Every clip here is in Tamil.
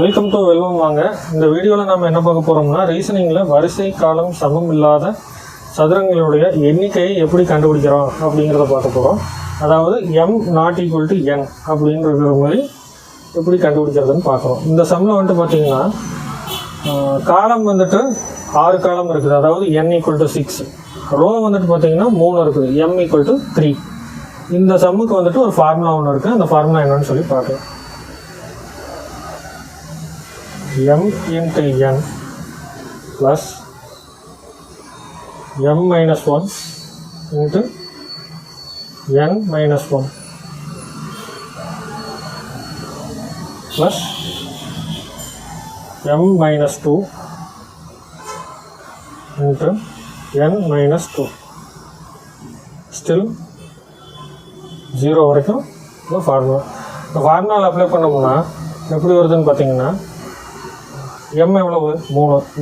வெல்கம் டு வெல்வம் வாங்க. இந்த வீடியோவில் நம்ம என்ன பார்க்க போகிறோம்னா, ரீசனிங்கில் வரிசை காலம் சமம் இல்லாத சதுரங்களுடைய எண்ணிக்கையை எப்படி கண்டுபிடிக்கிறோம் அப்படிங்கிறத பார்க்க போகிறோம். அதாவது m not equal to n அப்படின்ற மாதிரி எப்படி கண்டுபிடிக்கிறதுன்னு பார்க்குறோம். இந்த சம்மில் வந்துட்டு பார்த்தீங்கன்னா காலம் வந்துட்டு 6 காலம் இருக்குது. அதாவது n equal to 6, ரோ வந்துட்டு பார்த்தீங்கன்னா 3 இருக்குது, m equal to 3. இந்த சம்முக்கு வந்துட்டு ஒரு ஃபார்முலா ஒன்று இருக்குது. அந்த ஃபார்முலா என்னன்னு சொல்லி பார்க்கலாம். m into n plus m minus 1 into n minus 1 plus m minus 2 into n minus 2. Still 0 வரைக்கும் இந்த ஃபார்முலா. இந்த ஃபார்முலாவில் அப்ளை பண்ணோம்னா எப்படி வருதுன்னு பார்த்தீங்கன்னா, m எவ்வளவு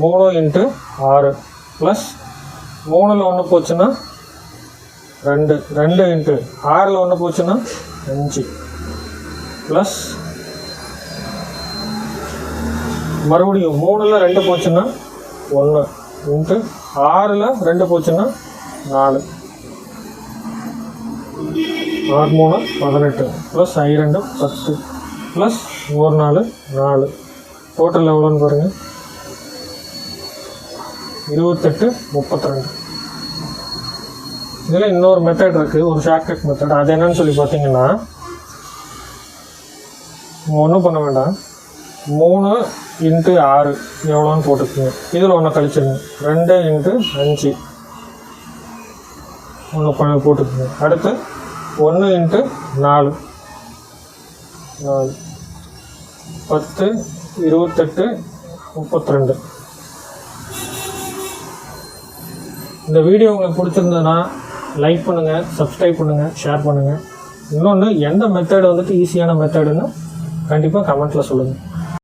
3 இன்ட்டு 6 ப்ளஸ் 3ல் 1 போச்சுன்னா 2 இன்ட்டு 6ல் 1 போச்சுன்னா 5 ப்ளஸ் மறுபடியும் 3ல் 2 போச்சுன்னா 1 இன்ட்டு 6ல் 2 போச்சுன்னா 4, 6 3 18 ப்ளஸ் I2 10 ப்ளஸ் 1 4 டோட்டல் எவ்வளோன்னு பாருங்கள், 28 32. இதில் இன்னொரு மெத்தட் இருக்குது, ஒரு ஷார்ட்கட் மெத்தட். அது என்னன்னு சொல்லி பார்த்தீங்கன்னா, ஒன்றும் பண்ண வேண்டாம், 3 இன்ட்டு 6 எவ்வளோன்னு போட்டுக்குங்க. இதில் ஒன்று கழிச்சிருங்க, 2 இன்ட்டு 5 ஒன்று போட்டுக்குங்க. அடுத்து 1 இன்ட்டு 4 10 28 32. இந்த வீடியோ உங்களுக்கு பிடிச்சிருந்ததுன்னா லைக் பண்ணுங்கள், சப்ஸ்கிரைப் பண்ணுங்கள், ஷேர் பண்ணுங்கள். இன்னொன்று, எந்த மெத்தட் வந்துட்டு ஈஸியான மெத்தடுன்னு கண்டிப்பாக கமெண்ட்டில் சொல்லுங்கள்.